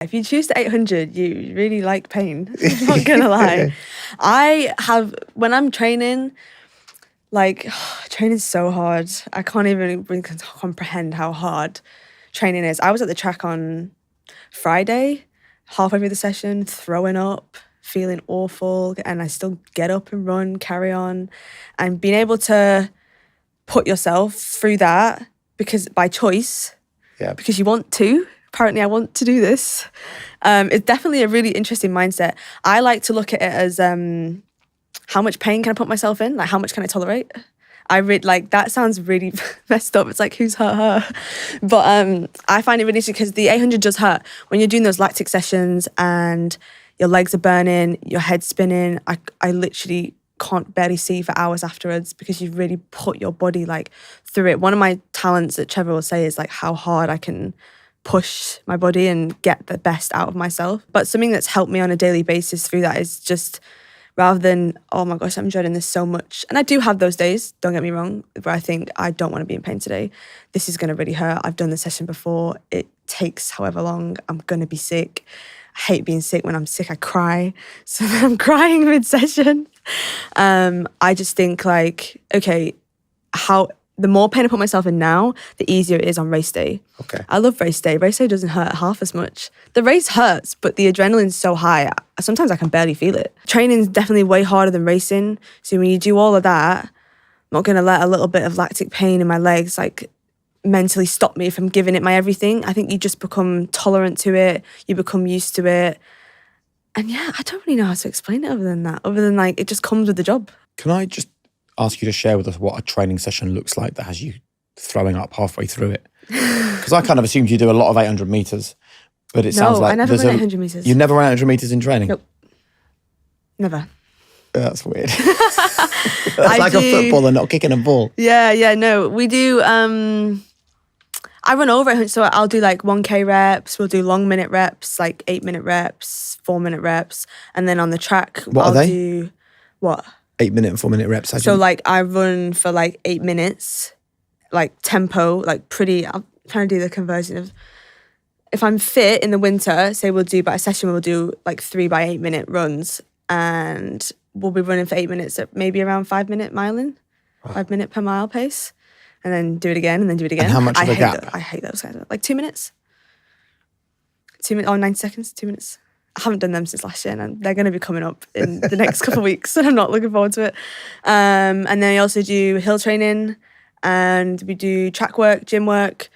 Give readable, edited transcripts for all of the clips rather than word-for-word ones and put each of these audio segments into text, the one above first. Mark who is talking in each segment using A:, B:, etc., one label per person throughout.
A: If you choose the 800, you really like pain. I'm not going to lie. When I'm training, like, training's so hard. I can't even comprehend how hard training is. I was at the track on Friday, halfway through the session, throwing up, feeling awful, and I still get up and run, carry on. And being able to put yourself through that by choice, because you want to. Apparently I want to do this. It's definitely a really interesting mindset. I like to look at it as how much pain can I put myself in? Like, how much can I tolerate? That sounds really messed up. It's like, who's hurt her? But I find it really interesting because the 800 does hurt. When you're doing those lactic sessions and your legs are burning, your head's spinning, I literally can't barely see for hours afterwards because you've really put your body like through it. One of my talents that Trevor will say is like how hard I can push my body and get the best out of myself. But something that's helped me on a daily basis through that is just, rather than, oh my gosh, I'm dreading this so much. And I do have those days, don't get me wrong, where I think I don't want to be in pain today. This is going to really hurt. I've done the session before. It takes however long. I'm going to be sick. I hate being sick. When I'm sick, I cry. So then I'm crying mid-session. I just think like, okay, the more pain I put myself in now, the easier it is on race day.
B: Okay.
A: I love race day. Race day doesn't hurt half as much. The race hurts, but the adrenaline's so high, sometimes I can barely feel it. Training's definitely way harder than racing. So when you do all of that, I'm not going to let a little bit of lactic pain in my legs like mentally stop me from giving it my everything. I think you just become tolerant to it. You become used to it. And yeah, I don't really know how to explain it other than that. Other than like, it just comes with the job.
B: Can I just ask you to share with us what a training session looks like that has you throwing up halfway through it? Because I kind of assumed you do a lot of 800 metres, but it sounds like...
A: I never ran 800 metres.
B: You never ran 800 metres in training?
A: Nope. Never.
B: That's weird. That's like a footballer not kicking a ball.
A: Yeah, no. We do... I run over 800, so I'll do like 1K reps, we'll do long minute reps, like 8-minute reps, 4-minute reps, and then on the track...
B: What are they?
A: Do... What?
B: 8-minute and 4-minute reps.
A: So like I run for like 8 minutes, like tempo, like pretty, I'm trying to do the conversion of, if I'm fit in the winter, say by a session, we'll do like 3 by 8 minute runs and we'll be running for 8 minutes at maybe around 5-minute miling, 5 minute per mile pace, and then do it again and then do it again.
B: And how much of a gap?
A: I hate those guys. Like 2 minutes. 2 minutes, 90 seconds, 2 minutes. I haven't done them since last year and they're going to be coming up in the next couple of weeks and I'm not looking forward to it. And then I also do hill training and we do track work, gym work.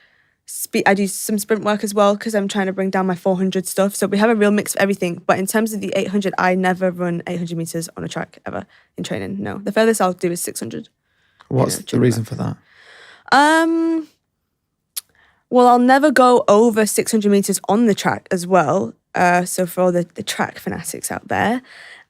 A: I do some sprint work as well because I'm trying to bring down my 400 stuff. So we have a real mix of everything. But in terms of the 800, I never run 800 metres on a track ever in training. No, the furthest I'll do is 600.
B: What's the reason for that?
A: Well, I'll never go over 600 metres on the track as well. So for all the track fanatics out there,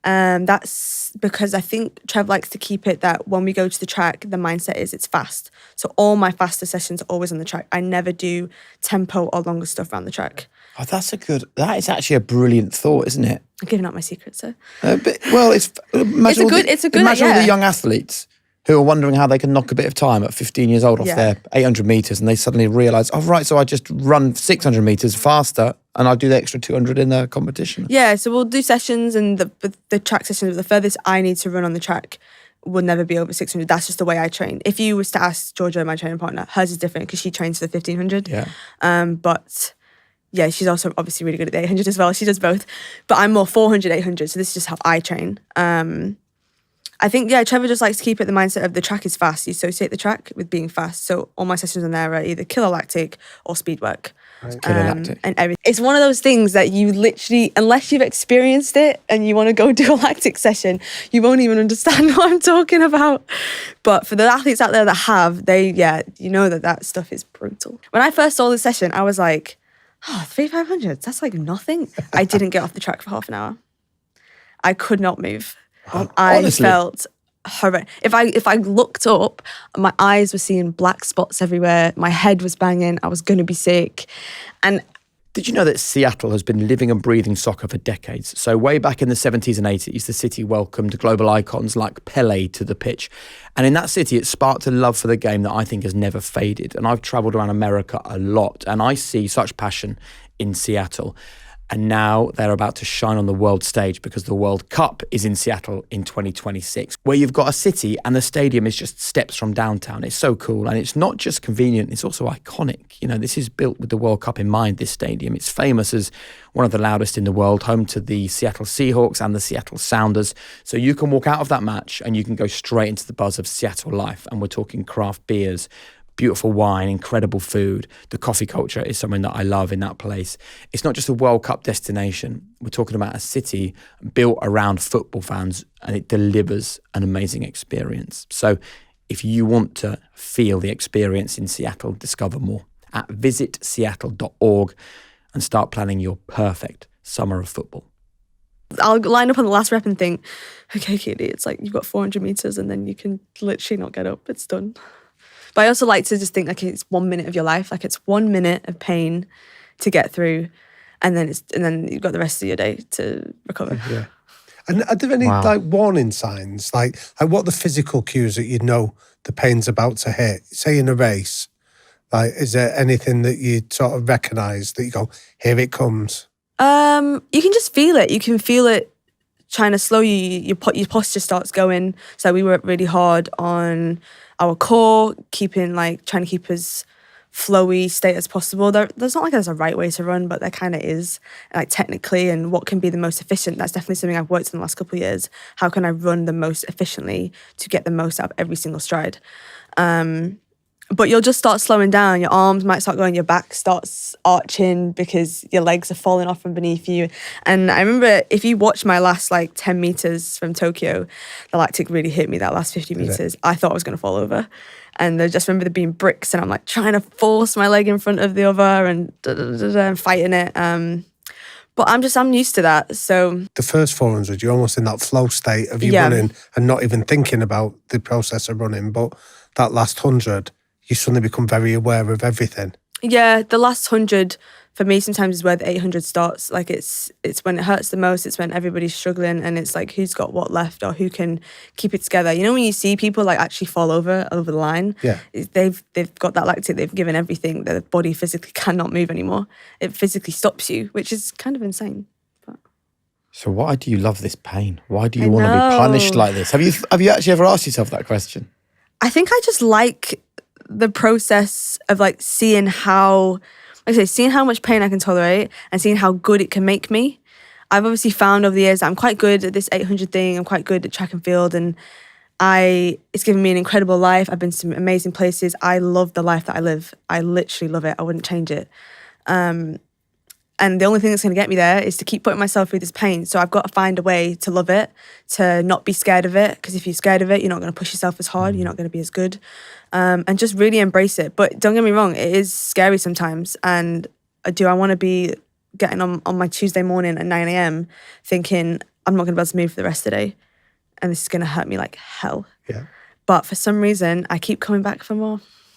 A: that's because I think Trev likes to keep it that when we go to the track, the mindset is it's fast. So all my faster sessions are always on the track. I never do tempo or longer stuff around the track.
B: Oh, that is actually a brilliant thought, isn't it?
A: I'm giving out my secrets, so.
B: Imagine all the young athletes who are wondering how they can knock a bit of time at 15 years old off their 800 metres and they suddenly realise, oh, right, so I just run 600 metres faster and I'll do the extra 200 in the competition.
A: Yeah, so we'll do sessions and the track sessions, the furthest I need to run on the track will never be over 600. That's just the way I train. If you was to ask Georgia, my training partner, hers is different because she trains for the 1500.
B: Yeah.
A: But yeah, she's also obviously really good at the 800 as well. She does both. But I'm more 400, 800, so this is just how I train. I think, Trevor just likes to keep it the mindset of the track is fast. You associate the track with being fast. So all my sessions on there are either killer lactic or speed work.
B: Killer lactic.
A: And everything. It's one of those things that you literally, unless you've experienced it and you want to go do a lactic session, you won't even understand what I'm talking about. But for the athletes out there that have, you know that stuff is brutal. When I first saw the session, I was like, 3,500, that's like nothing. I didn't get off the track for half an hour. I could not move. I felt horrendous. If I looked up, my eyes were seeing black spots everywhere. My head was banging. I was going to be sick. And
B: did you know that Seattle has been living and breathing soccer for decades? So way back in the 70s and 80s, the city welcomed global icons like Pele to the pitch. And in that city, it sparked a love for the game that I think has never faded. And I've travelled around America a lot and I see such passion in Seattle. And now they're about to shine on the world stage because the World Cup is in Seattle in 2026, where you've got a city and the stadium is just steps from downtown. It's so cool. And it's not just convenient, it's also iconic. You know, this is built with the World Cup in mind, this stadium. It's famous as one of the loudest in the world, home to the Seattle Seahawks and the Seattle Sounders. So you can walk out of that match and you can go straight into the buzz of Seattle life. And we're talking craft beers, beautiful wine, incredible food. The coffee culture is something that I love in that place. It's not just a World Cup destination. We're talking about a city built around football fans, and it delivers an amazing experience. So if you want to feel the experience in Seattle, discover more at visitseattle.org and start planning your perfect summer of football.
A: I'll line up on the last rep and think, okay, Keely, it's like you've got 400 meters and then you can literally not get up. It's done. But I also like to just think like it's 1 minute of your life, like it's 1 minute of pain to get through, and then you've got the rest of your day to recover.
C: Yeah. And are there any like warning signs, like what are the physical cues that you know the pain's about to hit? Say in a race, like is there anything that you sort of recognise that you go, here it comes?
A: You can just feel it. You can feel it trying to slow you. Your posture starts going. So we work really hard on our core, trying to keep as flowy state as possible. There's not like there's a right way to run, but there kind of is, like technically, and what can be the most efficient. That's definitely something I've worked on the last couple of years. How can I run the most efficiently to get the most out of every single stride? But you'll just start slowing down. Your arms might start going, your back starts arching because your legs are falling off from beneath you. And I remember if you watch my last 10 meters from Tokyo, the lactic really hit me that last 50 meters. I thought I was going to fall over. And I just remember there being bricks and I'm like trying to force my leg in front of the other and fighting it. But I'm used to that. So
C: the first 400, you're almost in that flow state of you running and not even thinking about the process of running. But that last 100, you suddenly become very aware of everything.
A: Yeah, the last 100 for me sometimes is where the 800 starts. Like it's when it hurts the most. It's when everybody's struggling and it's like who's got what left or who can keep it together. You know, when you see people like actually fall over the line, they've got that lactic, they've given everything. Their body physically cannot move anymore. It physically stops you, which is kind of insane. But
B: so why do you love this pain? Why do you want to be punished like this? Have you actually ever asked yourself that question?
A: I think I just like the process of seeing how much pain I can tolerate and seeing how good it can make me. I've obviously found over the years that I'm quite good at this 800 thing. I'm quite good at track and field, and it's given me an incredible life. I've been to some amazing places. I love the life that I live. I literally love it. I wouldn't change it. And the only thing that's going to get me there is to keep putting myself through this pain. So I've got to find a way to love it, to not be scared of it. Because if you're scared of it, you're not going to push yourself as hard. You're not going to be as good. And just really embrace it. But don't get me wrong, it is scary sometimes. And do I want to be getting on my Tuesday morning at 9 a.m. thinking I'm not going to be able to move for the rest of the day. And this is going to hurt me like hell.
C: Yeah.
A: But for some reason, I keep coming back for more.